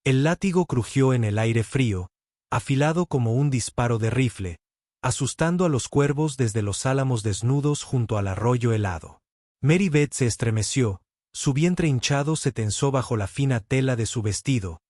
El látigo crujió en el aire frío, afilado como un disparo de rifle, asustando a los cuervos desde los álamos desnudos junto al arroyo helado. Mary Beth se estremeció, su vientre hinchado se tensó bajo la fina tela de su vestido,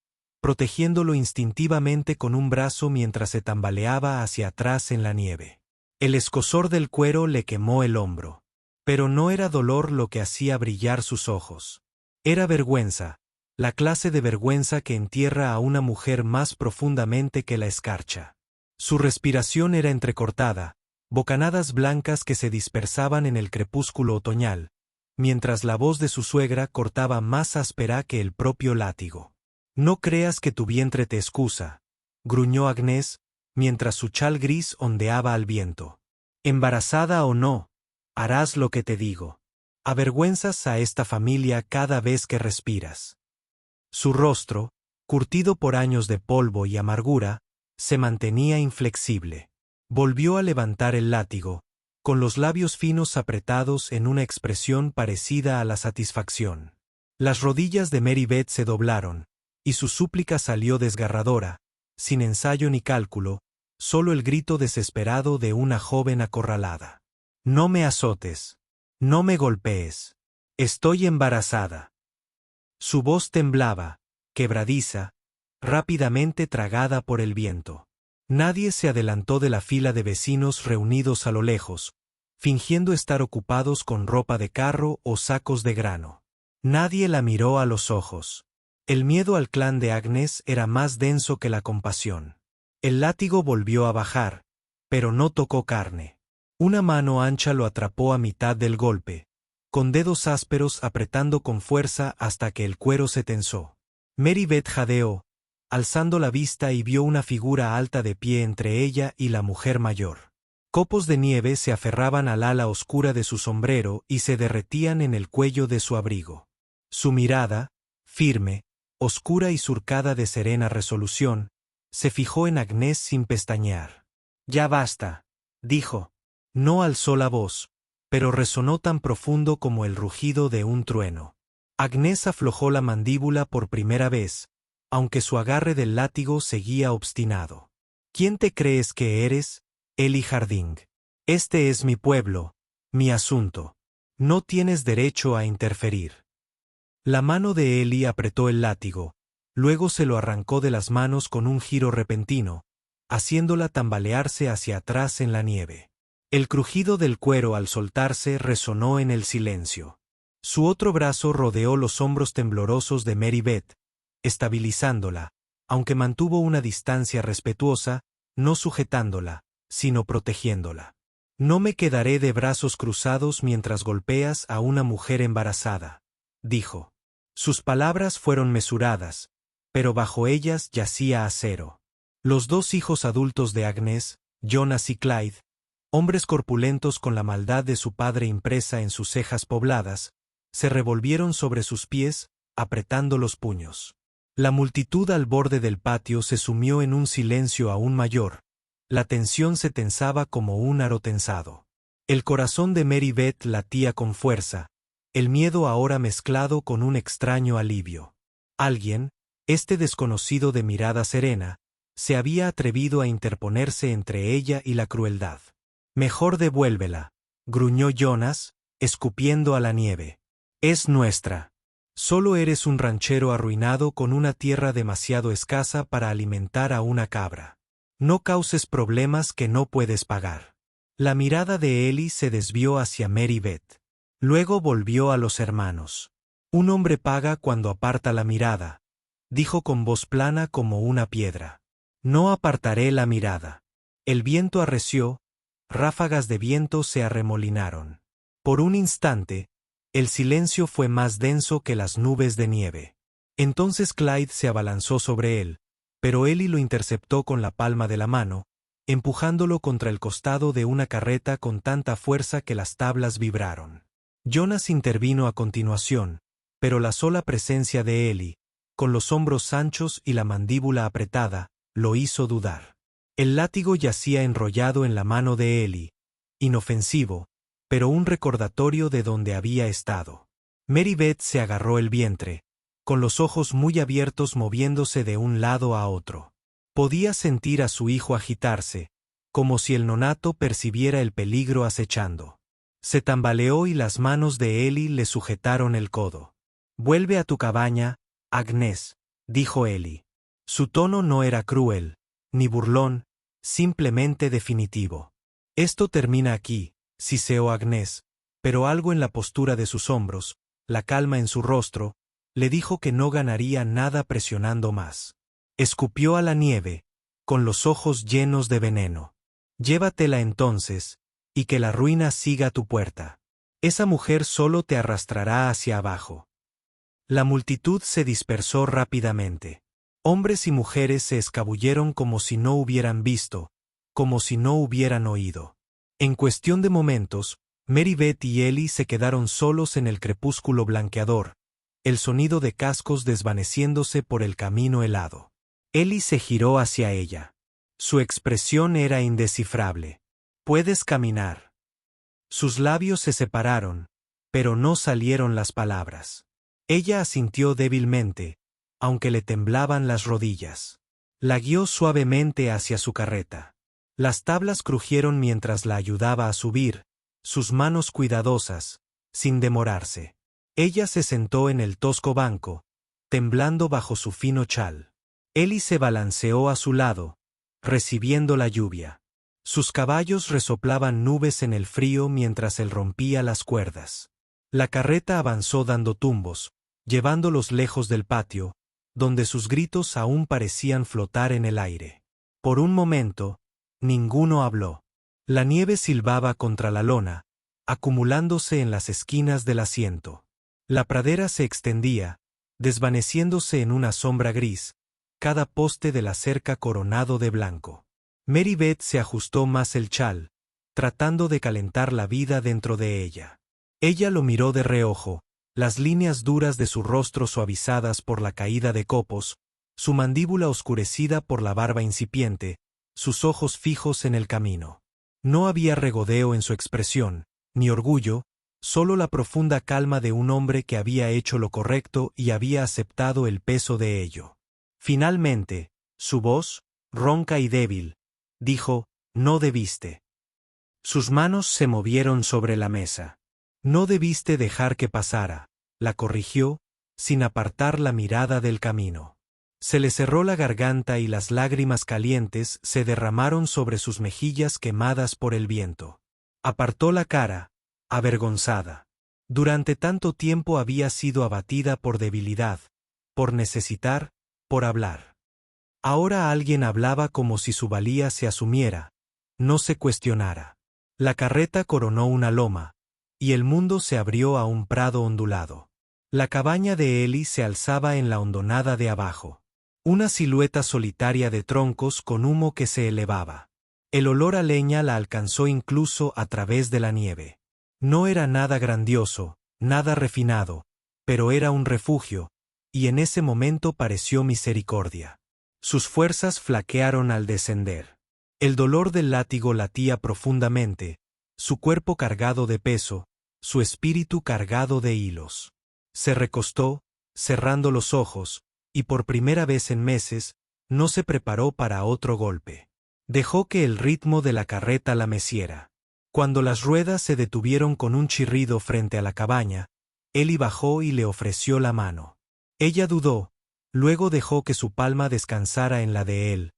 protegiéndolo instintivamente con un brazo mientras se tambaleaba hacia atrás en la nieve. El escozor del cuero le quemó el hombro. Pero no era dolor lo que hacía brillar sus ojos. Era vergüenza, la clase de vergüenza que entierra a una mujer más profundamente que la escarcha. Su respiración era entrecortada, bocanadas blancas que se dispersaban en el crepúsculo otoñal, mientras la voz de su suegra cortaba más áspera que el propio látigo. «No creas que tu vientre te excusa», gruñó Agnès, mientras su chal gris ondeaba al viento. «Embarazada o no, harás lo que te digo. Avergüenzas a esta familia cada vez que respiras». Su rostro, curtido por años de polvo y amargura, se mantenía inflexible. Volvió a levantar el látigo, con los labios finos apretados en una expresión parecida a la satisfacción. Las rodillas de Mary Beth se doblaron, y su súplica salió desgarradora, sin ensayo ni cálculo, solo el grito desesperado de una joven acorralada. «No me azotes. No me golpees. Estoy embarazada». Su voz temblaba, quebradiza, rápidamente tragada por el viento. Nadie se adelantó de la fila de vecinos reunidos a lo lejos, fingiendo estar ocupados con ropa de carro o sacos de grano. Nadie la miró a los ojos. El miedo al clan de Agnès era más denso que la compasión. El látigo volvió a bajar, pero no tocó carne. Una mano ancha lo atrapó a mitad del golpe, con dedos ásperos apretando con fuerza hasta que el cuero se tensó. Mary Beth jadeó, alzando la vista y vio una figura alta de pie entre ella y la mujer mayor. Copos de nieve se aferraban al ala oscura de su sombrero y se derretían en el cuello de su abrigo. Su mirada, firme, oscura y surcada de serena resolución, se fijó en Agnès sin pestañear. «Ya basta», dijo. No alzó la voz, pero resonó tan profundo como el rugido de un trueno. Agnès aflojó la mandíbula por primera vez, aunque su agarre del látigo seguía obstinado. «¿Quién te crees que eres, Ellie Harding? Este es mi pueblo, mi asunto. No tienes derecho a interferir». La mano de Ellie apretó el látigo, luego se lo arrancó de las manos con un giro repentino, haciéndola tambalearse hacia atrás en la nieve. El crujido del cuero al soltarse resonó en el silencio. Su otro brazo rodeó los hombros temblorosos de Mary Beth, estabilizándola, aunque mantuvo una distancia respetuosa, no sujetándola, sino protegiéndola. «No me quedaré de brazos cruzados mientras golpeas a una mujer embarazada», dijo. Sus palabras fueron mesuradas, pero bajo ellas yacía acero. Los dos hijos adultos de Agnès, Jonas y Clyde, hombres corpulentos con la maldad de su padre impresa en sus cejas pobladas, se revolvieron sobre sus pies, apretando los puños. La multitud al borde del patio se sumió en un silencio aún mayor. La tensión se tensaba como un aro tensado. El corazón de Mary Beth latía con fuerza, el miedo ahora mezclado con un extraño alivio. Alguien, este desconocido de mirada serena, se había atrevido a interponerse entre ella y la crueldad. «Mejor devuélvela», gruñó Jonas, escupiendo a la nieve. «Es nuestra. Solo eres un ranchero arruinado con una tierra demasiado escasa para alimentar a una cabra. No causes problemas que no puedes pagar». La mirada de Ellie se desvió hacia Mary Beth. Luego volvió a los hermanos. «Un hombre paga cuando aparta la mirada», dijo con voz plana como una piedra. «No apartaré la mirada». El viento arreció, ráfagas de viento se arremolinaron. Por un instante, el silencio fue más denso que las nubes de nieve. Entonces Clyde se abalanzó sobre él, pero Ellie lo interceptó con la palma de la mano, empujándolo contra el costado de una carreta con tanta fuerza que las tablas vibraron. Jonas intervino a continuación, pero la sola presencia de Ellie, con los hombros anchos y la mandíbula apretada, lo hizo dudar. El látigo yacía enrollado en la mano de Ellie, inofensivo, pero un recordatorio de donde había estado. Mary Beth se agarró el vientre, con los ojos muy abiertos moviéndose de un lado a otro. Podía sentir a su hijo agitarse, como si el nonato percibiera el peligro acechando. Se tambaleó y las manos de Eli le sujetaron el codo. «Vuelve a tu cabaña, Agnès», dijo Eli. Su tono no era cruel, ni burlón, simplemente definitivo. «Esto termina aquí», siseó Agnès, pero algo en la postura de sus hombros, la calma en su rostro, le dijo que no ganaría nada presionando más. Escupió a la nieve, con los ojos llenos de veneno. «Llévatela entonces, y que la ruina siga a tu puerta. Esa mujer solo te arrastrará hacia abajo». La multitud se dispersó rápidamente. Hombres y mujeres se escabulleron como si no hubieran visto, como si no hubieran oído. En cuestión de momentos, Mary Beth y Eli se quedaron solos en el crepúsculo blanqueador, el sonido de cascos desvaneciéndose por el camino helado. Eli se giró hacia ella. Su expresión era indescifrable. «Puedes caminar». Sus labios se separaron, pero no salieron las palabras. Ella asintió débilmente, aunque le temblaban las rodillas. La guió suavemente hacia su carreta. Las tablas crujieron mientras la ayudaba a subir, sus manos cuidadosas, sin demorarse. Ella se sentó en el tosco banco, temblando bajo su fino chal. Eli se balanceó a su lado, recibiendo la lluvia. Sus caballos resoplaban nubes en el frío mientras él rompía las cuerdas. La carreta avanzó dando tumbos, llevándolos lejos del patio, donde sus gritos aún parecían flotar en el aire. Por un momento, ninguno habló. La nieve silbaba contra la lona, acumulándose en las esquinas del asiento. La pradera se extendía, desvaneciéndose en una sombra gris, cada poste de la cerca coronado de blanco. Mary Beth se ajustó más el chal, tratando de calentar la vida dentro de ella. Ella lo miró de reojo, las líneas duras de su rostro suavizadas por la caída de copos, su mandíbula oscurecida por la barba incipiente, sus ojos fijos en el camino. No había regodeo en su expresión, ni orgullo, solo la profunda calma de un hombre que había hecho lo correcto y había aceptado el peso de ello. Finalmente, su voz, ronca y débil, dijo: «No debiste». Sus manos se movieron sobre la mesa. «No debiste dejar que pasara», la corrigió, sin apartar la mirada del camino. Se le cerró la garganta y las lágrimas calientes se derramaron sobre sus mejillas quemadas por el viento. Apartó la cara, avergonzada. Durante tanto tiempo había sido abatida por debilidad, por necesitar, por hablar. Ahora alguien hablaba como si su valía se asumiera, no se cuestionara. La carreta coronó una loma, y el mundo se abrió a un prado ondulado. La cabaña de Eli se alzaba en la hondonada de abajo. Una silueta solitaria de troncos con humo que se elevaba. El olor a leña la alcanzó incluso a través de la nieve. No era nada grandioso, nada refinado, pero era un refugio, y en ese momento pareció misericordia. Sus fuerzas flaquearon al descender. El dolor del látigo latía profundamente, su cuerpo cargado de peso, su espíritu cargado de hilos. Se recostó, cerrando los ojos, y por primera vez en meses, no se preparó para otro golpe. Dejó que el ritmo de la carreta la meciera. Cuando las ruedas se detuvieron con un chirrido frente a la cabaña, Eli bajó y le ofreció la mano. Ella dudó, luego dejó que su palma descansara en la de él,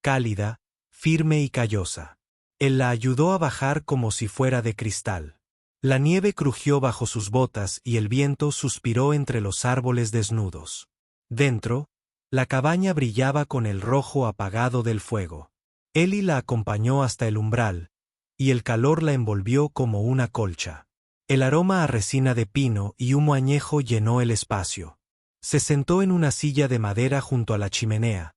cálida, firme y callosa. Él la ayudó a bajar como si fuera de cristal. La nieve crujió bajo sus botas y el viento suspiró entre los árboles desnudos. Dentro, la cabaña brillaba con el rojo apagado del fuego. Eli la acompañó hasta el umbral, y el calor la envolvió como una colcha. El aroma a resina de pino y humo añejo llenó el espacio. Se sentó en una silla de madera junto a la chimenea,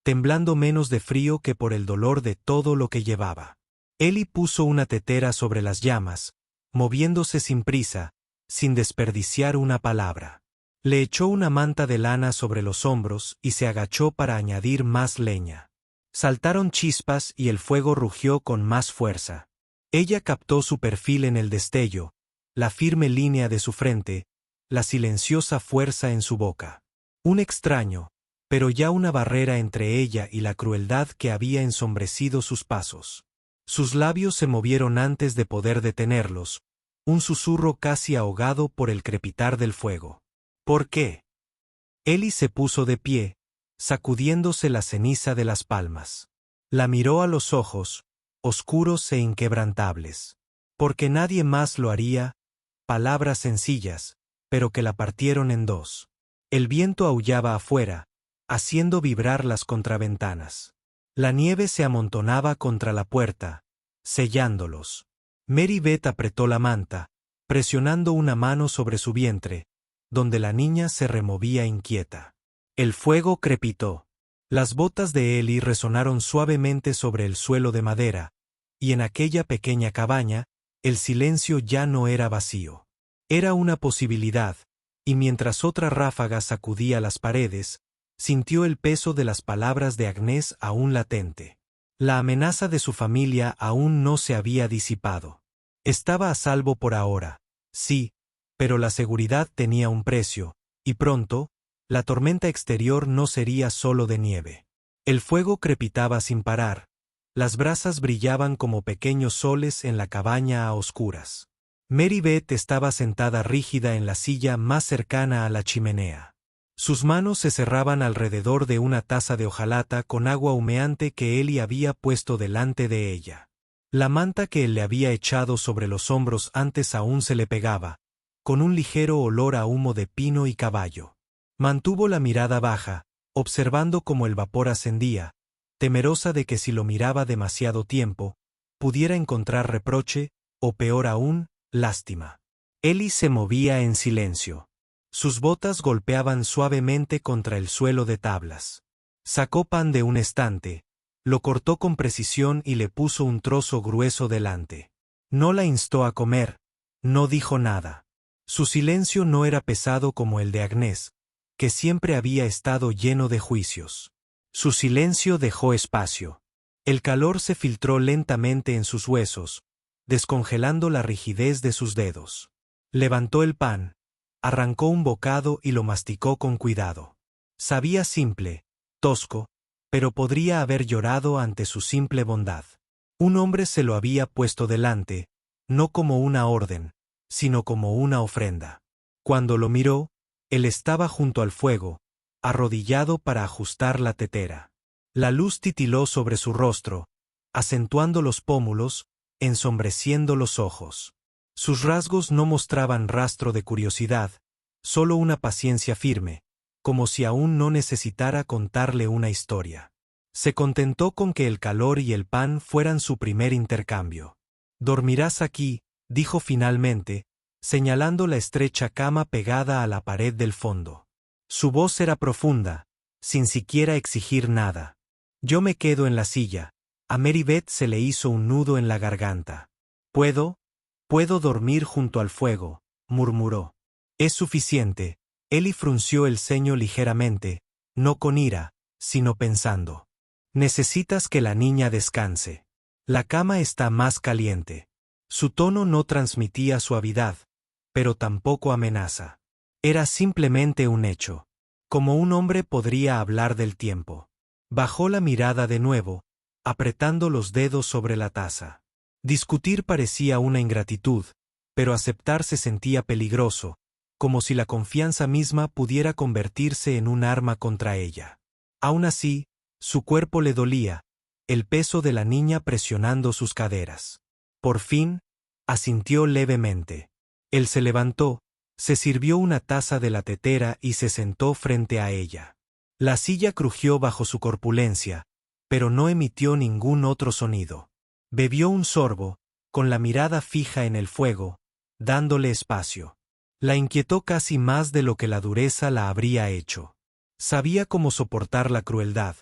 temblando menos de frío que por el dolor de todo lo que llevaba. Eli puso una tetera sobre las llamas, moviéndose sin prisa, sin desperdiciar una palabra. Le echó una manta de lana sobre los hombros y se agachó para añadir más leña. Saltaron chispas y el fuego rugió con más fuerza. Ella captó su perfil en el destello, la firme línea de su frente, la silenciosa fuerza en su boca. Un extraño, pero ya una barrera entre ella y la crueldad que había ensombrecido sus pasos. Sus labios se movieron antes de poder detenerlos, un susurro casi ahogado por el crepitar del fuego. ¿Por qué? Ellie se puso de pie, sacudiéndose la ceniza de las palmas. La miró a los ojos, oscuros e inquebrantables. Porque nadie más lo haría, palabras sencillas, pero que la partieron en dos. El viento aullaba afuera, haciendo vibrar las contraventanas. La nieve se amontonaba contra la puerta, sellándolos. Mary Beth apretó la manta, presionando una mano sobre su vientre, donde la niña se removía inquieta. El fuego crepitó. Las botas de Ellie resonaron suavemente sobre el suelo de madera, y en aquella pequeña cabaña, el silencio ya no era vacío. Era una posibilidad, y mientras otra ráfaga sacudía las paredes, sintió el peso de las palabras de Agnès aún latente. La amenaza de su familia aún no se había disipado. Estaba a salvo por ahora, sí, pero la seguridad tenía un precio, y pronto, la tormenta exterior no sería solo de nieve. El fuego crepitaba sin parar, las brasas brillaban como pequeños soles en la cabaña a oscuras. Mary Beth estaba sentada rígida en la silla más cercana a la chimenea. Sus manos se cerraban alrededor de una taza de hojalata con agua humeante que Ellie había puesto delante de ella. La manta que él le había echado sobre los hombros antes aún se le pegaba, con un ligero olor a humo de pino y caballo. Mantuvo la mirada baja, observando cómo el vapor ascendía, temerosa de que si lo miraba demasiado tiempo, pudiera encontrar reproche, o peor aún, lástima. Ellie se movía en silencio. Sus botas golpeaban suavemente contra el suelo de tablas. Sacó pan de un estante, lo cortó con precisión y le puso un trozo grueso delante. No la instó a comer, no dijo nada. Su silencio no era pesado como el de Agnès, que siempre había estado lleno de juicios. Su silencio dejó espacio. El calor se filtró lentamente en sus huesos, descongelando la rigidez de sus dedos. Levantó el pan, arrancó un bocado y lo masticó con cuidado. Sabía simple, tosco, pero podría haber llorado ante su simple bondad. Un hombre se lo había puesto delante, no como una orden, sino como una ofrenda. Cuando lo miró, él estaba junto al fuego, arrodillado para ajustar la tetera. La luz titiló sobre su rostro, acentuando los pómulos, ensombreciendo los ojos. Sus rasgos no mostraban rastro de curiosidad, solo una paciencia firme, como si aún no necesitara contarle una historia. Se contentó con que el calor y el pan fueran su primer intercambio. «Dormirás aquí», dijo finalmente, señalando la estrecha cama pegada a la pared del fondo. Su voz era profunda, sin siquiera exigir nada. «Yo me quedo en la silla». A Mary Beth se le hizo un nudo en la garganta. «Puedo dormir junto al fuego», murmuró. «Es suficiente». Ellie frunció el ceño ligeramente, no con ira, sino pensando. «Necesitas que la niña descanse. La cama está más caliente». Su tono no transmitía suavidad, pero tampoco amenaza. Era simplemente un hecho. Como un hombre podría hablar del tiempo. Bajó la mirada de nuevo, apretando los dedos sobre la taza. Discutir parecía una ingratitud, pero aceptar se sentía peligroso, como si la confianza misma pudiera convertirse en un arma contra ella. Aún así, su cuerpo le dolía, el peso de la niña presionando sus caderas. Por fin, asintió levemente. Él se levantó, se sirvió una taza de la tetera y se sentó frente a ella. La silla crujió bajo su corpulencia, pero no emitió ningún otro sonido. Bebió un sorbo, con la mirada fija en el fuego, dándole espacio. La inquietó casi más de lo que la dureza la habría hecho. Sabía cómo soportar la crueldad,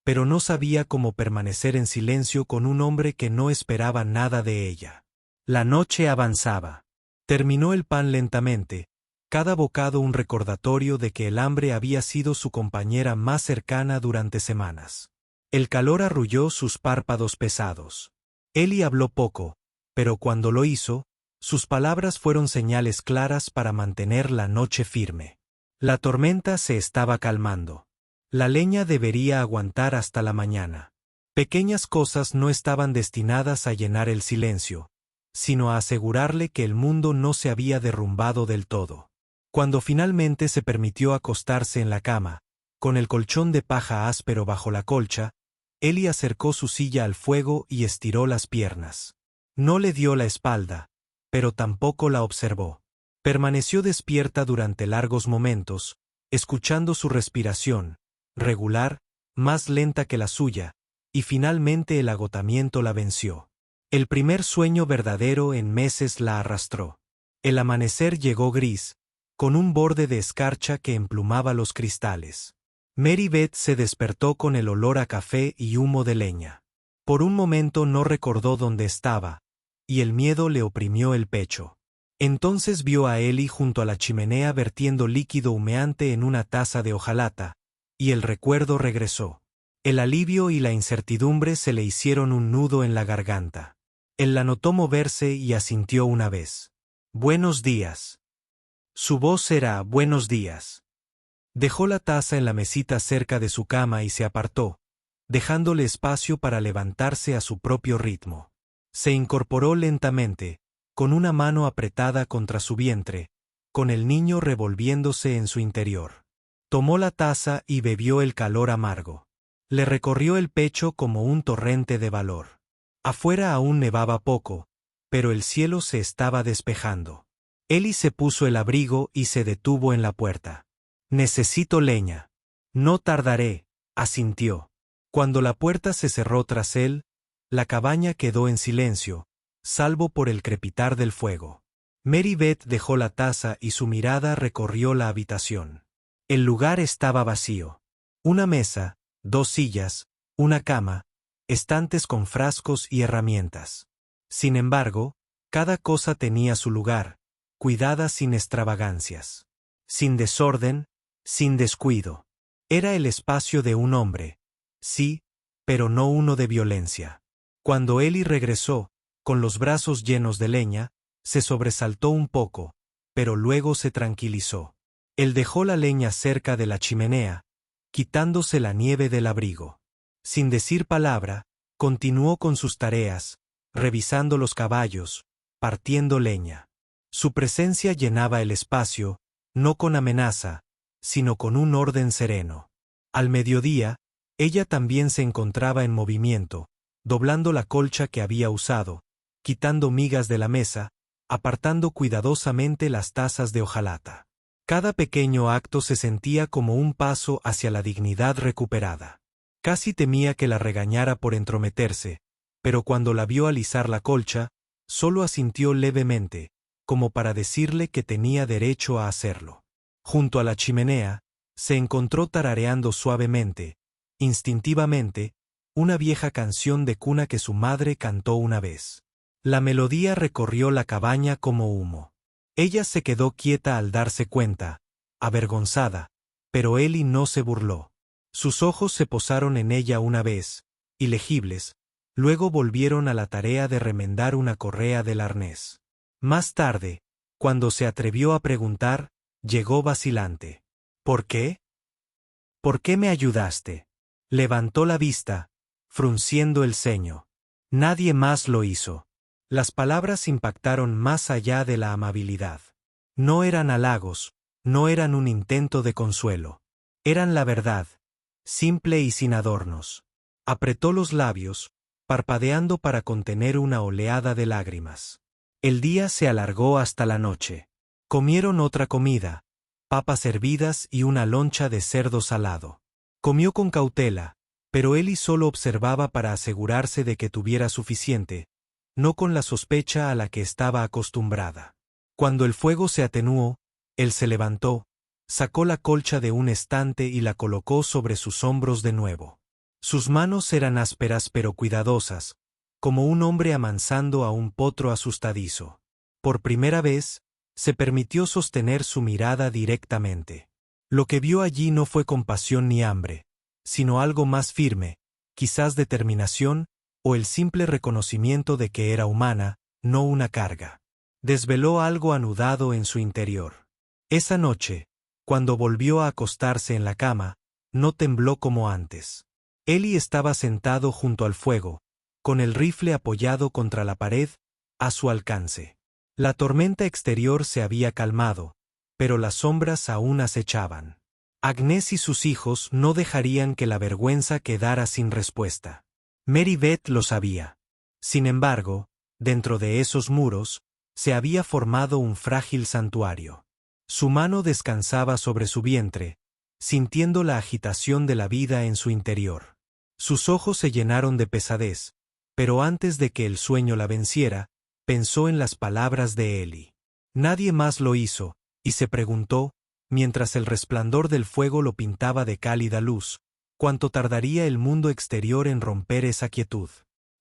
pero no sabía cómo permanecer en silencio con un hombre que no esperaba nada de ella. La noche avanzaba. Terminó el pan lentamente, cada bocado un recordatorio de que el hambre había sido su compañera más cercana durante semanas. El calor arrulló sus párpados pesados. Ellie habló poco, pero cuando lo hizo, sus palabras fueron señales claras para mantener la noche firme. La tormenta se estaba calmando. La leña debería aguantar hasta la mañana. Pequeñas cosas no estaban destinadas a llenar el silencio, sino a asegurarle que el mundo no se había derrumbado del todo. Cuando finalmente se permitió acostarse en la cama, con el colchón de paja áspero bajo la colcha, Ellie acercó su silla al fuego y estiró las piernas. No le dio la espalda, pero tampoco la observó. Permaneció despierta durante largos momentos, escuchando su respiración, regular, más lenta que la suya, y finalmente el agotamiento la venció. El primer sueño verdadero en meses la arrastró. El amanecer llegó gris, con un borde de escarcha que emplumaba los cristales. Mary Beth se despertó con el olor a café y humo de leña. Por un momento no recordó dónde estaba, y el miedo le oprimió el pecho. Entonces vio a Ellie junto a la chimenea vertiendo líquido humeante en una taza de hojalata, y el recuerdo regresó. El alivio y la incertidumbre se le hicieron un nudo en la garganta. Él la notó moverse y asintió una vez. «Buenos días». Su voz era «buenos días». Dejó la taza en la mesita cerca de su cama y se apartó, dejándole espacio para levantarse a su propio ritmo. Se incorporó lentamente, con una mano apretada contra su vientre, con el niño revolviéndose en su interior. Tomó la taza y bebió el calor amargo. Le recorrió el pecho como un torrente de valor. Afuera aún nevaba poco, pero el cielo se estaba despejando. Ellie se puso el abrigo y se detuvo en la puerta. «Necesito leña». «No tardaré», asintió. Cuando la puerta se cerró tras él, la cabaña quedó en silencio, salvo por el crepitar del fuego. Mary Beth dejó la taza y su mirada recorrió la habitación. El lugar estaba vacío. Una mesa, 2 sillas, una cama, estantes con frascos y herramientas. Sin embargo, cada cosa tenía su lugar, cuidada sin extravagancias. Sin desorden, sin descuido. Era el espacio de un hombre, sí, pero no uno de violencia. Cuando Ellie regresó, con los brazos llenos de leña, se sobresaltó un poco, pero luego se tranquilizó. Él dejó la leña cerca de la chimenea, quitándose la nieve del abrigo. Sin decir palabra, continuó con sus tareas, revisando los caballos, partiendo leña. Su presencia llenaba el espacio, no con amenaza, sino con un orden sereno. Al mediodía, ella también se encontraba en movimiento, doblando la colcha que había usado, quitando migas de la mesa, apartando cuidadosamente las tazas de hojalata. Cada pequeño acto se sentía como un paso hacia la dignidad recuperada. Casi temía que la regañara por entrometerse, pero cuando la vio alisar la colcha, solo asintió levemente, como para decirle que tenía derecho a hacerlo. Junto a la chimenea, se encontró tarareando suavemente, instintivamente, una vieja canción de cuna que su madre cantó una vez. La melodía recorrió la cabaña como humo. Ella se quedó quieta al darse cuenta, avergonzada, pero Ellie no se burló. Sus ojos se posaron en ella una vez, ilegibles, luego volvieron a la tarea de remendar una correa del arnés. Más tarde, cuando se atrevió a preguntar, llegó vacilante. «¿Por qué? ¿Por qué me ayudaste?» Levantó la vista, frunciendo el ceño. Nadie más lo hizo. Las palabras impactaron más allá de la amabilidad. No eran halagos, no eran un intento de consuelo. Eran la verdad, simple y sin adornos. Apretó los labios, parpadeando para contener una oleada de lágrimas. El día se alargó hasta la noche. Comieron otra comida, papas hervidas y una loncha de cerdo salado. Comió con cautela, pero Ellie solo observaba para asegurarse de que tuviera suficiente, no con la sospecha a la que estaba acostumbrada. Cuando el fuego se atenuó, él se levantó, sacó la colcha de un estante y la colocó sobre sus hombros de nuevo. Sus manos eran ásperas pero cuidadosas, como un hombre amansando a un potro asustadizo. Por primera vez, se permitió sostener su mirada directamente. Lo que vio allí no fue compasión ni hambre, sino algo más firme, quizás determinación, o el simple reconocimiento de que era humana, no una carga. Desveló algo anudado en su interior. Esa noche, Cuando volvió a acostarse en la cama, no tembló como antes. Eli estaba sentado junto al fuego, con el rifle apoyado contra la pared, a su alcance. La tormenta exterior se había calmado, pero las sombras aún acechaban. Agnes y sus hijos no dejarían que la vergüenza quedara sin respuesta. Mary Beth lo sabía. Sin embargo, dentro de esos muros, se había formado un frágil santuario. Su mano descansaba sobre su vientre, sintiendo la agitación de la vida en su interior. Sus ojos se llenaron de pesadez, pero antes de que el sueño la venciera, pensó en las palabras de Eli. Nadie más lo hizo, y se preguntó, mientras el resplandor del fuego lo pintaba de cálida luz, cuánto tardaría el mundo exterior en romper esa quietud.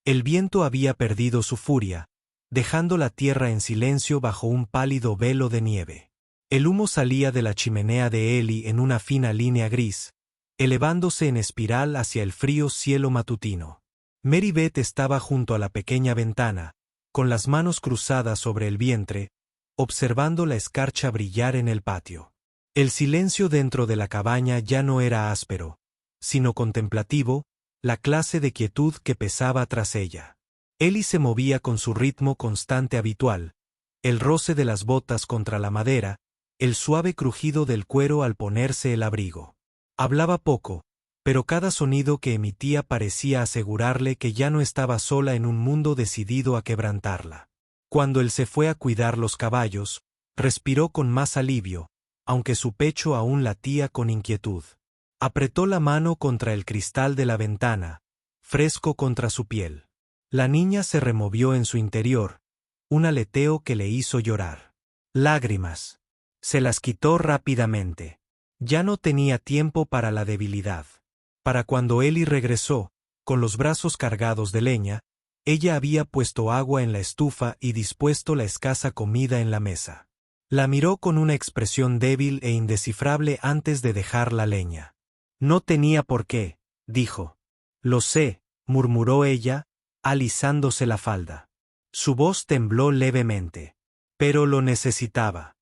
El viento había perdido su furia, dejando la tierra en silencio bajo un pálido velo de nieve. El humo salía de la chimenea de Eli en una fina línea gris, elevándose en espiral hacia el frío cielo matutino. Mary Beth estaba junto a la pequeña ventana, con las manos cruzadas sobre el vientre, observando la escarcha brillar en el patio. El silencio dentro de la cabaña ya no era áspero, sino contemplativo, la clase de quietud que pesaba tras ella. Eli se movía con su ritmo constante habitual, el roce de las botas contra la madera, el suave crujido del cuero al ponerse el abrigo. Hablaba poco, pero cada sonido que emitía parecía asegurarle que ya no estaba sola en un mundo decidido a quebrantarla. Cuando él se fue a cuidar los caballos, respiró con más alivio, aunque su pecho aún latía con inquietud. Apretó la mano contra el cristal de la ventana, fresco contra su piel. La niña se removió en su interior, un aleteo que le hizo llorar. Lágrimas. Se las quitó rápidamente. Ya no tenía tiempo para la debilidad. Para cuando Eli regresó, con los brazos cargados de leña, ella había puesto agua en la estufa y dispuesto la escasa comida en la mesa. La miró con una expresión débil e indescifrable antes de dejar la leña. No tenía por qué, dijo. Lo sé, murmuró ella, alisándose la falda. Su voz tembló levemente. Pero lo necesitaba.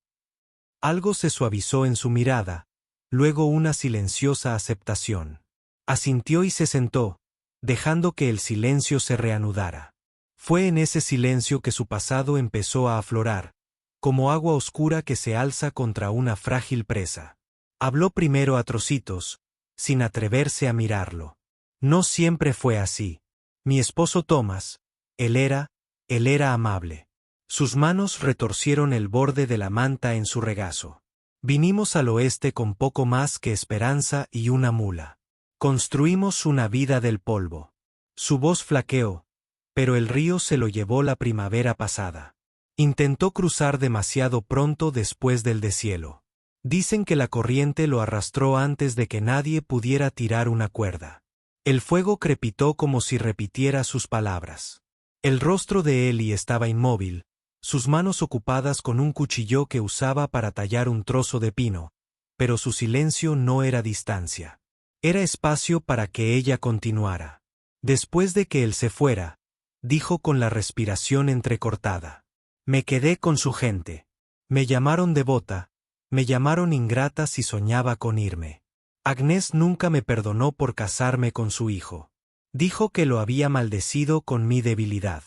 Algo se suavizó en su mirada, luego una silenciosa aceptación. Asintió y se sentó, dejando que el silencio se reanudara. Fue en ese silencio que su pasado empezó a aflorar, como agua oscura que se alza contra una frágil presa. Habló primero a trocitos, sin atreverse a mirarlo. No siempre fue así. Mi esposo Thomas, él era amable. Sus manos retorcieron el borde de la manta en su regazo. Vinimos al oeste con poco más que esperanza y una mula. Construimos una vida del polvo. Su voz flaqueó, pero el río se lo llevó la primavera pasada. Intentó cruzar demasiado pronto después del deshielo. Dicen que la corriente lo arrastró antes de que nadie pudiera tirar una cuerda. El fuego crepitó como si repitiera sus palabras. El rostro de Eli estaba inmóvil, sus manos ocupadas con un cuchillo que usaba para tallar un trozo de pino, pero su silencio no era distancia. Era espacio para que ella continuara. Después de que él se fuera, dijo con la respiración entrecortada. Me quedé con su gente. Me llamaron devota, me llamaron ingrata si soñaba con irme. Agnes nunca me perdonó por casarme con su hijo. Dijo que lo había maldecido con mi debilidad.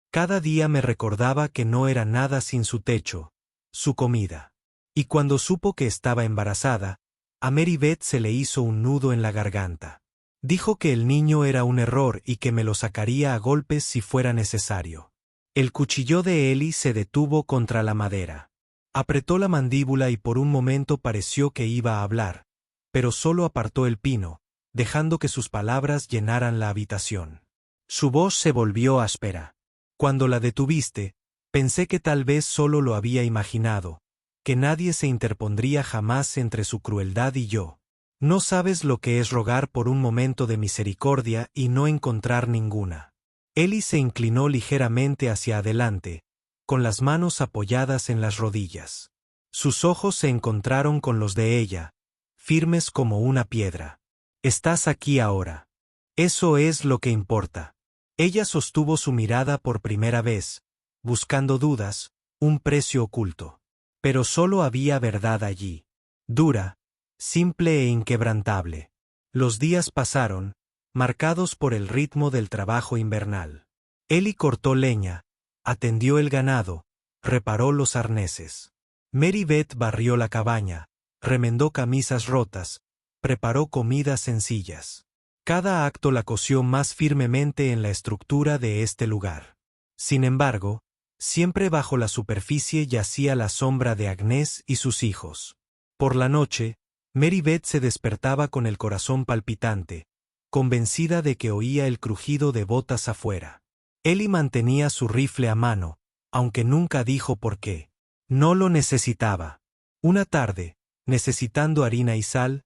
Cada día me recordaba que no era nada sin su techo, su comida. Y cuando supo que estaba embarazada, a Mary Beth se le hizo un nudo en la garganta. Dijo que el niño era un error y que me lo sacaría a golpes si fuera necesario. El cuchillo de Eli se detuvo contra la madera. Apretó la mandíbula y por un momento pareció que iba a hablar, pero solo apartó el pino, dejando que sus palabras llenaran la habitación. Su voz se volvió áspera. Cuando la detuviste, pensé que tal vez solo lo había imaginado, que nadie se interpondría jamás entre su crueldad y yo. No sabes lo que es rogar por un momento de misericordia y no encontrar ninguna. Eli se inclinó ligeramente hacia adelante, con las manos apoyadas en las rodillas. Sus ojos se encontraron con los de ella, firmes como una piedra. Estás aquí ahora. Eso es lo que importa. Ella sostuvo su mirada por primera vez, buscando dudas, un precio oculto. Pero solo había verdad allí. dura, simple e inquebrantable. Los días pasaron, marcados por el ritmo del trabajo invernal. Ellie cortó leña, atendió el ganado, reparó los arneses. Mary Beth barrió la cabaña, remendó camisas rotas, preparó comidas sencillas. Cada acto la cosió más firmemente en la estructura de este lugar. Sin embargo, siempre bajo la superficie yacía la sombra de Agnès y sus hijos. Por la noche, Mary Beth se despertaba con el corazón palpitante, convencida de que oía el crujido de botas afuera. Ellie mantenía su rifle a mano, aunque nunca dijo por qué. No lo necesitaba. Una tarde, necesitando harina y sal,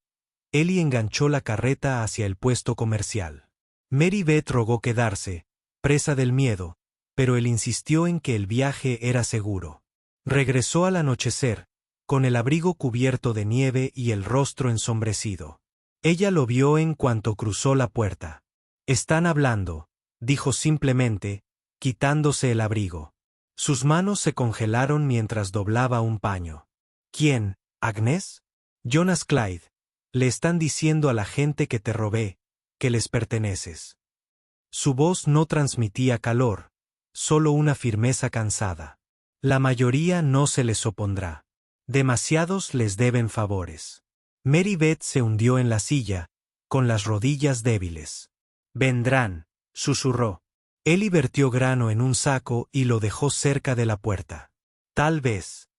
Ellie enganchó la carreta hacia el puesto comercial. Mary Beth rogó quedarse, presa del miedo, pero él insistió en que el viaje era seguro. Regresó al anochecer, con el abrigo cubierto de nieve y el rostro ensombrecido. Ella lo vio en cuanto cruzó la puerta. «Están hablando», dijo simplemente, quitándose el abrigo. Sus manos se congelaron mientras doblaba un paño. «¿Quién? ¿Agnès?» «Jonas Clyde. Le están diciendo a la gente que te robé, que les perteneces». Su voz no transmitía calor, solo una firmeza cansada. «La mayoría no se les opondrá. Demasiados les deben favores». Mary Beth se hundió en la silla, con las rodillas débiles. «Vendrán», susurró. Ellie vertió grano en un saco y lo dejó cerca de la puerta. «Tal vez».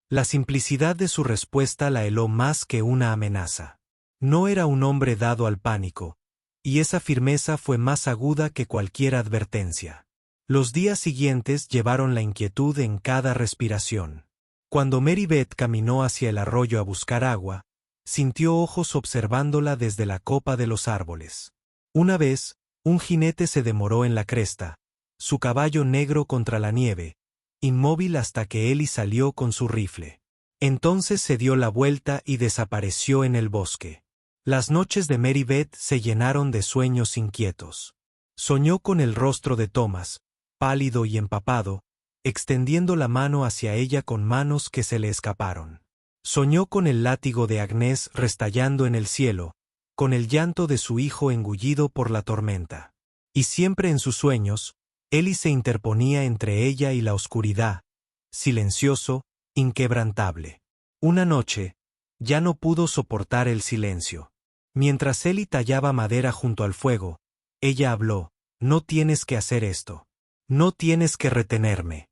La simplicidad de su respuesta la heló más que una amenaza. No era un hombre dado al pánico, y esa firmeza fue más aguda que cualquier advertencia. Los días siguientes llevaron la inquietud en cada respiración. Cuando Mary Beth caminó hacia el arroyo a buscar agua, sintió ojos observándola desde la copa de los árboles. Una vez, un jinete se demoró en la cresta, su caballo negro contra la nieve, inmóvil hasta que Ellie salió con su rifle. Entonces se dio la vuelta y desapareció en el bosque. Las noches de Mary Beth se llenaron de sueños inquietos. Soñó con el rostro de Thomas, pálido y empapado, extendiendo la mano hacia ella con manos que se le escaparon. Soñó con el látigo de Agnès restallando en el cielo, con el llanto de su hijo engullido por la tormenta. Y siempre en sus sueños, Ellie se interponía entre ella y la oscuridad, silencioso, inquebrantable. Una noche, ya no pudo soportar el silencio. Mientras Ellie tallaba madera junto al fuego, ella habló: «No tienes que hacer esto. No tienes que retenerme».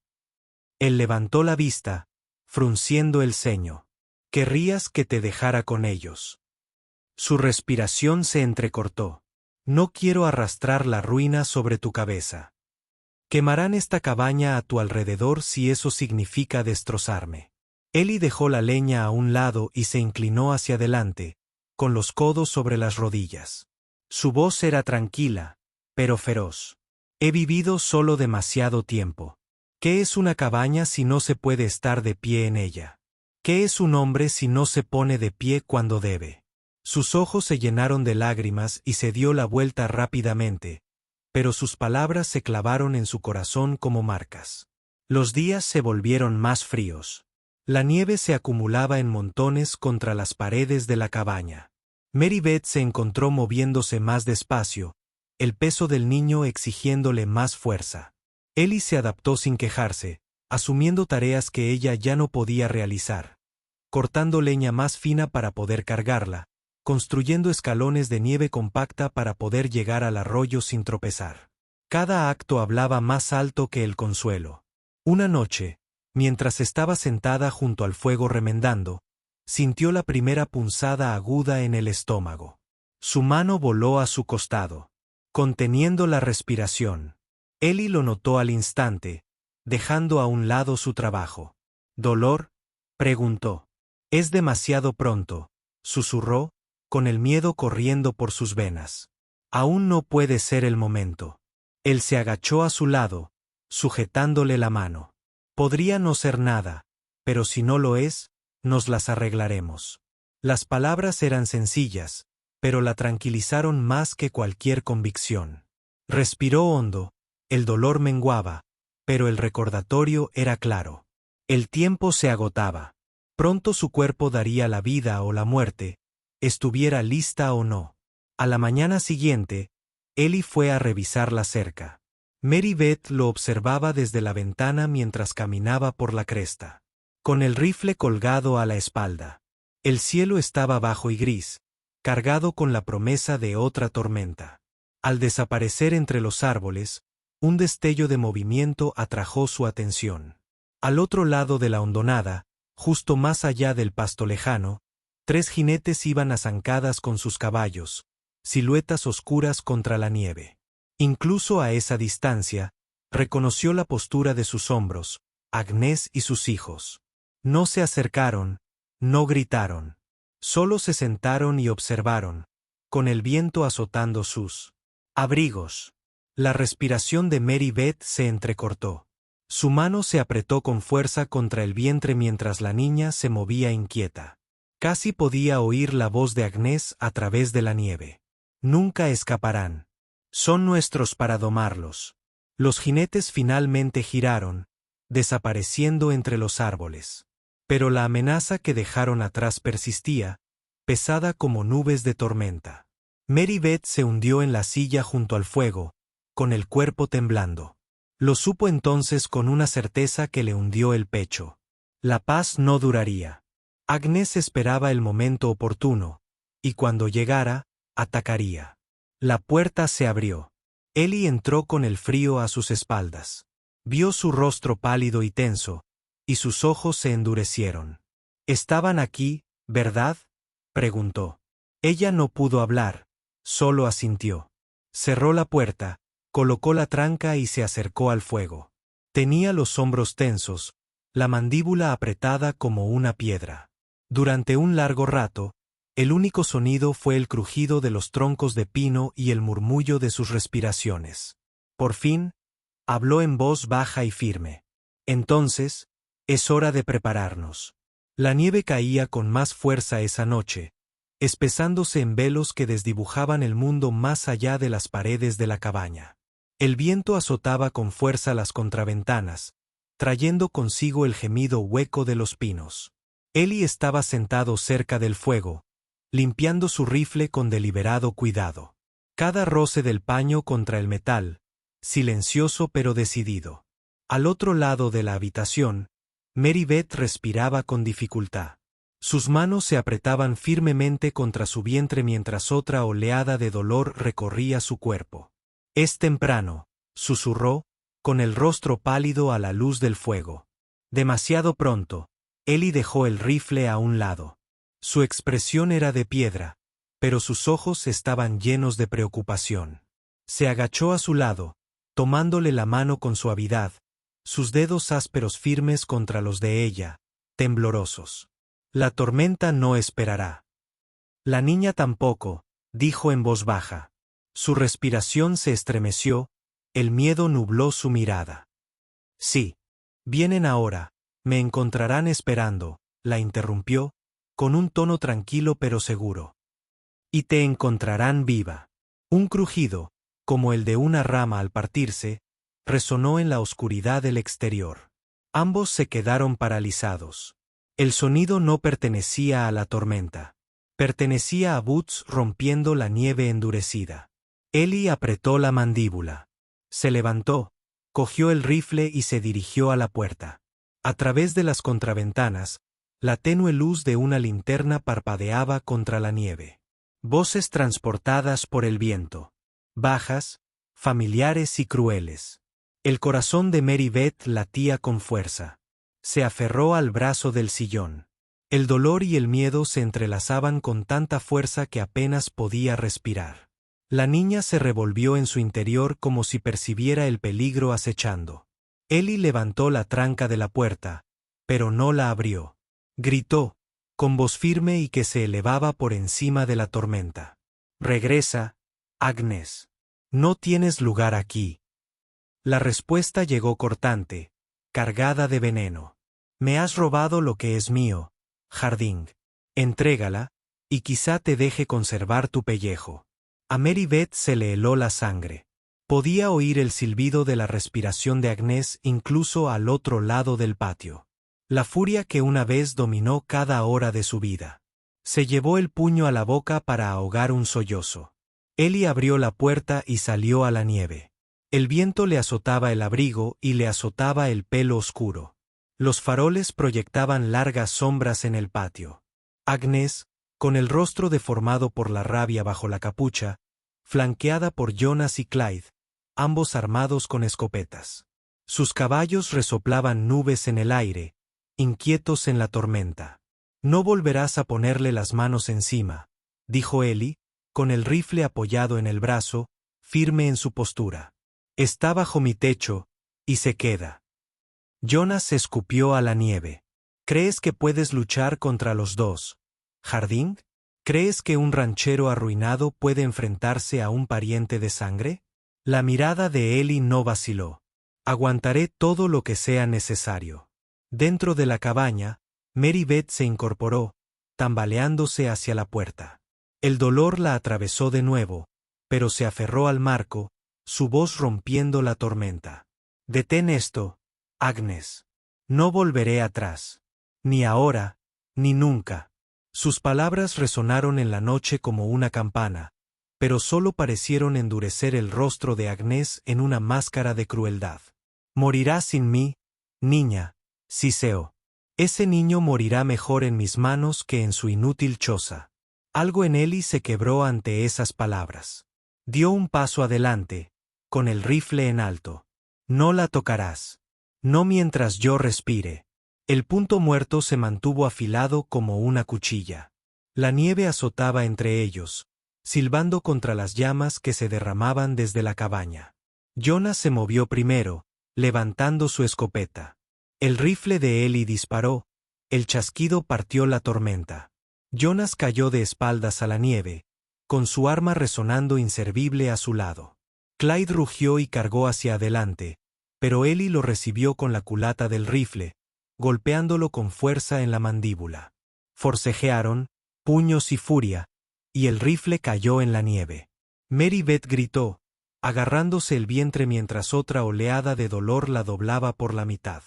Él levantó la vista, frunciendo el ceño. «¿Querrías que te dejara con ellos?» Su respiración se entrecortó. «No quiero arrastrar la ruina sobre tu cabeza. Quemarán esta cabaña a tu alrededor si eso significa destrozarme». Ellie dejó la leña a un lado y se inclinó hacia adelante, con los codos sobre las rodillas. Su voz era tranquila, pero feroz. «He vivido solo demasiado tiempo. ¿Qué es una cabaña si no se puede estar de pie en ella? ¿Qué es un hombre si no se pone de pie cuando debe?» Sus ojos se llenaron de lágrimas y se dio la vuelta rápidamente, pero sus palabras se clavaron en su corazón como marcas. Los días se volvieron más fríos. La nieve se acumulaba en montones contra las paredes de la cabaña. Mary Beth se encontró moviéndose más despacio, el peso del niño exigiéndole más fuerza. Ellie se adaptó sin quejarse, asumiendo tareas que ella ya no podía realizar, cortando leña más fina para poder cargarla, construyendo escalones de nieve compacta para poder llegar al arroyo sin tropezar. Cada acto hablaba más alto que el consuelo. Una noche, mientras estaba sentada junto al fuego remendando, sintió la primera punzada aguda en el estómago. Su mano voló a su costado, conteniendo la respiración. Ellie lo notó al instante, dejando a un lado su trabajo. «¿Dolor?», preguntó. «Es demasiado pronto», susurró, con el miedo corriendo por sus venas. «Aún no puede ser el momento». Él se agachó a su lado, sujetándole la mano. «Podría no ser nada, pero si no lo es, nos las arreglaremos». Las palabras eran sencillas, pero la tranquilizaron más que cualquier convicción. Respiró hondo, el dolor menguaba, pero el recordatorio era claro. El tiempo se agotaba. Pronto su cuerpo daría la vida o la muerte, estuviera lista o no. A la mañana siguiente, Ellie fue a revisar la cerca. Mary Beth lo observaba desde la ventana mientras caminaba por la cresta, con el rifle colgado a la espalda. El cielo estaba bajo y gris, cargado con la promesa de otra tormenta. Al desaparecer entre los árboles, un destello de movimiento atrajo su atención. Al otro lado de la hondonada, justo más allá del pasto lejano, 3 jinetes iban a zancadas con sus caballos, siluetas oscuras contra la nieve. Incluso a esa distancia, reconoció la postura de sus hombros, Agnès y sus hijos. No se acercaron, no gritaron. Solo se sentaron y observaron, con el viento azotando sus abrigos. La respiración de Mary Beth se entrecortó. Su mano se apretó con fuerza contra el vientre mientras la niña se movía inquieta. Casi podía oír la voz de Agnès a través de la nieve. Nunca escaparán. Son nuestros para domarlos. Los jinetes finalmente giraron, desapareciendo entre los árboles. Pero la amenaza que dejaron atrás persistía, pesada como nubes de tormenta. Mary Beth se hundió en la silla junto al fuego, con el cuerpo temblando. Lo supo entonces con una certeza que le hundió el pecho. La paz no duraría. Agnès esperaba el momento oportuno, y cuando llegara, atacaría. La puerta se abrió. Ellie entró con el frío a sus espaldas. Vio su rostro pálido y tenso, y sus ojos se endurecieron. «¿Estaban aquí, verdad?», preguntó. Ella no pudo hablar, solo asintió. Cerró la puerta, colocó la tranca y se acercó al fuego. Tenía los hombros tensos, la mandíbula apretada como una piedra. Durante un largo rato, el único sonido fue el crujido de los troncos de pino y el murmullo de sus respiraciones. Por fin, habló en voz baja y firme. «Entonces, es hora de prepararnos». La nieve caía con más fuerza esa noche, espesándose en velos que desdibujaban el mundo más allá de las paredes de la cabaña. El viento azotaba con fuerza las contraventanas, trayendo consigo el gemido hueco de los pinos. Ellie estaba sentado cerca del fuego, limpiando su rifle con deliberado cuidado. Cada roce del paño contra el metal, silencioso pero decidido. Al otro lado de la habitación, Mary Beth respiraba con dificultad. Sus manos se apretaban firmemente contra su vientre mientras otra oleada de dolor recorría su cuerpo. «Es temprano», susurró, con el rostro pálido a la luz del fuego. Demasiado pronto. Ellie dejó el rifle a un lado. Su expresión era de piedra, pero sus ojos estaban llenos de preocupación. Se agachó a su lado, tomándole la mano con suavidad, sus dedos ásperos firmes contra los de ella, temblorosos. «La tormenta no esperará». «La niña tampoco», dijo en voz baja. Su respiración se estremeció, el miedo nubló su mirada. «Sí. Vienen ahora, me encontrarán esperando», la interrumpió, con un tono tranquilo pero seguro. «Y te encontrarán viva». Un crujido, como el de una rama al partirse, resonó en la oscuridad del exterior. Ambos se quedaron paralizados. El sonido no pertenecía a la tormenta. Pertenecía a Boots rompiendo la nieve endurecida. Ellie apretó la mandíbula. Se levantó, cogió el rifle y se dirigió a la puerta. A través de las contraventanas, la tenue luz de una linterna parpadeaba contra la nieve. Voces transportadas por el viento. Bajas, familiares y crueles. El corazón de Mary Beth latía con fuerza. Se aferró al brazo del sillón. El dolor y el miedo se entrelazaban con tanta fuerza que apenas podía respirar. La niña se revolvió en su interior como si percibiera el peligro acechando. Ellie levantó la tranca de la puerta, pero no la abrió. Gritó, con voz firme y que se elevaba por encima de la tormenta. «Regresa, Agnès. No tienes lugar aquí». La respuesta llegó cortante, cargada de veneno. «Me has robado lo que es mío, Jardín. Entrégala, y quizá te deje conservar tu pellejo». A Mary Beth se le heló la sangre. Podía oír el silbido de la respiración de Agnès incluso al otro lado del patio. La furia que una vez dominó cada hora de su vida. Se llevó el puño a la boca para ahogar un sollozo. Ellie abrió la puerta y salió a la nieve. El viento le azotaba el abrigo y le azotaba el pelo oscuro. Los faroles proyectaban largas sombras en el patio. Agnes, con el rostro deformado por la rabia bajo la capucha, flanqueada por Jonas y Clyde, ambos armados con escopetas. Sus caballos resoplaban nubes en el aire, inquietos en la tormenta. «No volverás a ponerle las manos encima», dijo Ellie, con el rifle apoyado en el brazo, firme en su postura. «Está bajo mi techo, y se queda». Jonas escupió a la nieve. «¿Crees que puedes luchar contra los dos, Harding? ¿Crees que un ranchero arruinado puede enfrentarse a un pariente de sangre?» La mirada de Ellie no vaciló. «Aguantaré todo lo que sea necesario». Dentro de la cabaña, Mary Beth se incorporó, tambaleándose hacia la puerta. El dolor la atravesó de nuevo, pero se aferró al marco, su voz rompiendo la tormenta. «Detén esto, Agnes. No volveré atrás. Ni ahora, ni nunca». Sus palabras resonaron en la noche como una campana, pero solo parecieron endurecer el rostro de Agnes en una máscara de crueldad. «Morirás sin mí, niña», siseó. «Ese niño morirá mejor en mis manos que en su inútil choza». Algo en Ellie se quebró ante esas palabras. Dio un paso adelante, con el rifle en alto. «No la tocarás. No mientras yo respire». El punto muerto se mantuvo afilado como una cuchilla. La nieve azotaba entre ellos, silbando contra las llamas que se derramaban desde la cabaña. Jonas se movió primero, levantando su escopeta. El rifle de Ellie disparó, el chasquido partió la tormenta. Jonas cayó de espaldas a la nieve, con su arma resonando inservible a su lado. Clyde rugió y cargó hacia adelante, pero Ellie lo recibió con la culata del rifle, golpeándolo con fuerza en la mandíbula. Forcejearon, puños y furia, y el rifle cayó en la nieve. Mary Beth gritó, agarrándose el vientre mientras otra oleada de dolor la doblaba por la mitad.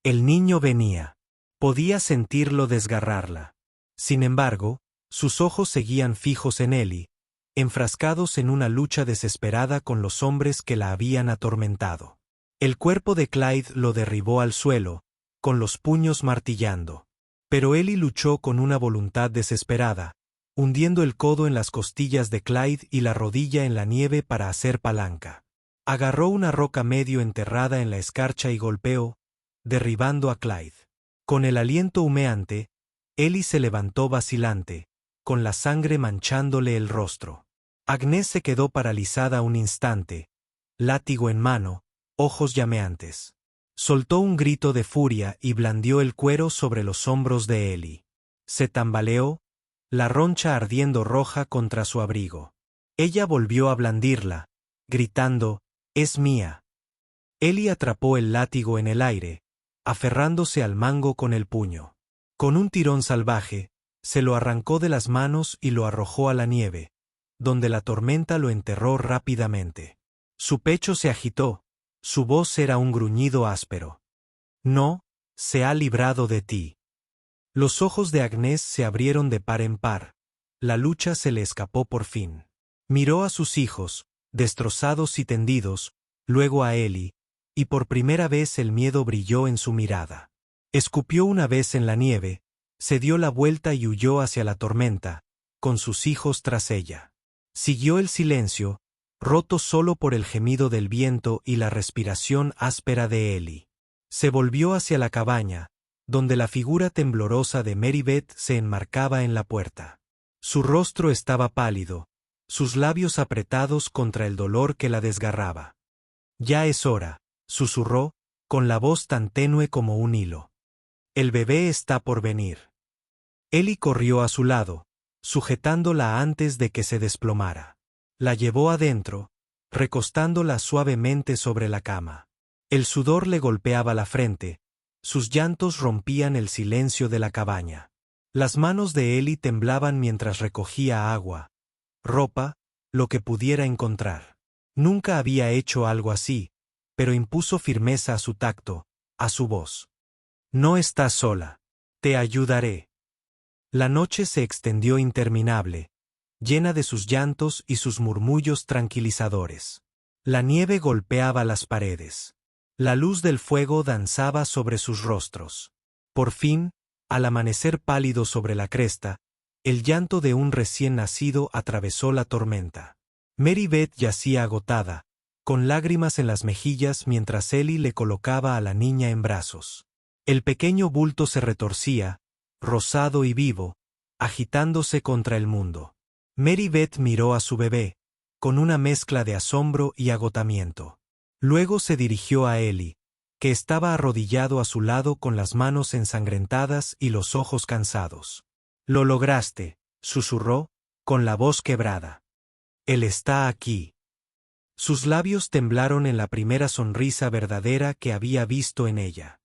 El niño venía. Podía sentirlo desgarrarla. Sin embargo, sus ojos seguían fijos en Ellie, enfrascados en una lucha desesperada con los hombres que la habían atormentado. El cuerpo de Clyde lo derribó al suelo, con los puños martillando. Pero Ellie luchó con una voluntad desesperada, hundiendo el codo en las costillas de Clyde y la rodilla en la nieve para hacer palanca. Agarró una roca medio enterrada en la escarcha y golpeó, derribando a Clyde. Con el aliento humeante, Ellie se levantó vacilante, con la sangre manchándole el rostro. Agnes se quedó paralizada un instante, látigo en mano, ojos llameantes. Soltó un grito de furia y blandió el cuero sobre los hombros de Ellie. Se tambaleó, la roncha ardiendo roja contra su abrigo. Ella volvió a blandirla, gritando, «Es mía». Ellie atrapó el látigo en el aire, aferrándose al mango con el puño. Con un tirón salvaje, se lo arrancó de las manos y lo arrojó a la nieve, donde la tormenta lo enterró rápidamente. Su pecho se agitó, su voz era un gruñido áspero. «No, se ha librado de ti». Los ojos de Agnes se abrieron de par en par, la lucha se le escapó por fin. Miró a sus hijos, destrozados y tendidos, luego a Ellie, y por primera vez el miedo brilló en su mirada. Escupió una vez en la nieve, se dio la vuelta y huyó hacia la tormenta, con sus hijos tras ella. Siguió el silencio, roto solo por el gemido del viento y la respiración áspera de Ellie. Se volvió hacia la cabaña, donde la figura temblorosa de Mary Beth se enmarcaba en la puerta. Su rostro estaba pálido, sus labios apretados contra el dolor que la desgarraba. «Ya es hora», susurró, con la voz tan tenue como un hilo. «El bebé está por venir». Ellie corrió a su lado, sujetándola antes de que se desplomara. La llevó adentro, recostándola suavemente sobre la cama. El sudor le golpeaba la frente, sus llantos rompían el silencio de la cabaña. Las manos de Ellie temblaban mientras recogía agua, ropa, lo que pudiera encontrar. Nunca había hecho algo así, pero impuso firmeza a su tacto, a su voz. No estás sola. Te ayudaré. La noche se extendió interminable, llena de sus llantos y sus murmullos tranquilizadores. La nieve golpeaba las paredes. La luz del fuego danzaba sobre sus rostros. Por fin, al amanecer pálido sobre la cresta, el llanto de un recién nacido atravesó la tormenta. Mary Beth yacía agotada, con lágrimas en las mejillas mientras Ellie le colocaba a la niña en brazos. El pequeño bulto se retorcía, rosado y vivo, agitándose contra el mundo. Mary Beth miró a su bebé, con una mezcla de asombro y agotamiento. Luego se dirigió a Ellie, que estaba arrodillado a su lado con las manos ensangrentadas y los ojos cansados. «Lo lograste», susurró, con la voz quebrada. «Él está aquí». Sus labios temblaron en la primera sonrisa verdadera que había visto en ella.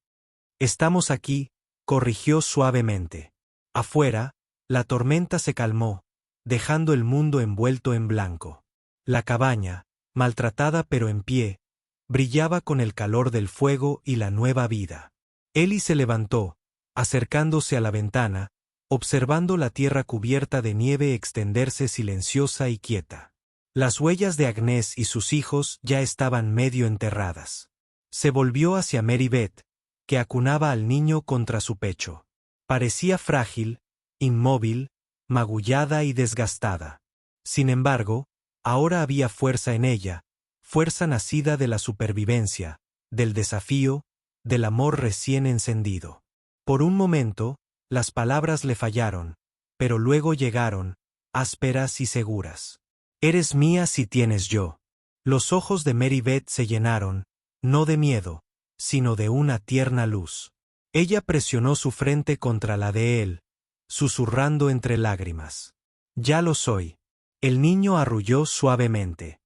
«Estamos aquí», corrigió suavemente. Afuera, la tormenta se calmó, dejando el mundo envuelto en blanco. La cabaña, maltratada pero en pie, brillaba con el calor del fuego y la nueva vida. Ellie se levantó, acercándose a la ventana, observando la tierra cubierta de nieve extenderse silenciosa y quieta. Las huellas de Agnès y sus hijos ya estaban medio enterradas. Se volvió hacia Mary Beth, que acunaba al niño contra su pecho. Parecía frágil, inmóvil, magullada y desgastada. Sin embargo, ahora había fuerza en ella, fuerza nacida de la supervivencia, del desafío, del amor recién encendido. Por un momento, las palabras le fallaron, pero luego llegaron, ásperas y seguras. «Eres mía si tienes yo». Los ojos de Mary Beth se llenaron, no de miedo, sino de una tierna luz. Ella presionó su frente contra la de él, susurrando entre lágrimas. «Ya lo soy». El niño arrulló suavemente.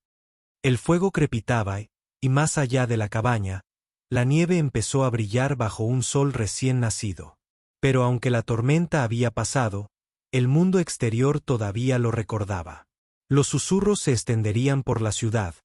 El fuego crepitaba y más allá de la cabaña, la nieve empezó a brillar bajo un sol recién nacido. Pero aunque la tormenta había pasado, el mundo exterior todavía lo recordaba. Los susurros se extenderían por la ciudad,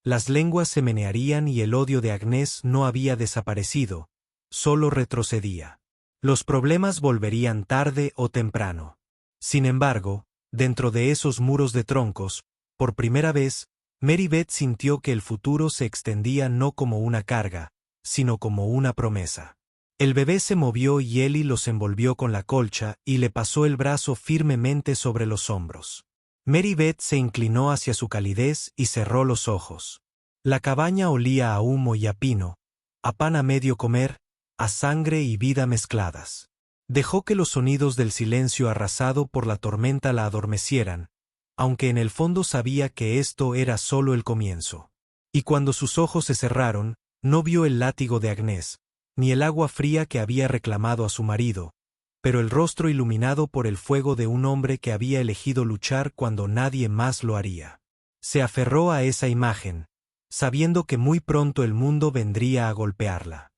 las lenguas se menearían y el odio de Agnès no había desaparecido, solo retrocedía. Los problemas volverían tarde o temprano. Sin embargo, dentro de esos muros de troncos, por primera vez, Mary Beth sintió que el futuro se extendía no como una carga, sino como una promesa. El bebé se movió y Ellie los envolvió con la colcha y le pasó el brazo firmemente sobre los hombros. Mary Beth se inclinó hacia su calidez y cerró los ojos. La cabaña olía a humo y a pino, a pan a medio comer, a sangre y vida mezcladas. Dejó que los sonidos del silencio arrasado por la tormenta la adormecieran, aunque en el fondo sabía que esto era solo el comienzo. Y cuando sus ojos se cerraron, no vio el látigo de Agnès, ni el agua fría que había reclamado a su marido, pero el rostro iluminado por el fuego de un hombre que había elegido luchar cuando nadie más lo haría. Se aferró a esa imagen, sabiendo que muy pronto el mundo vendría a golpearla.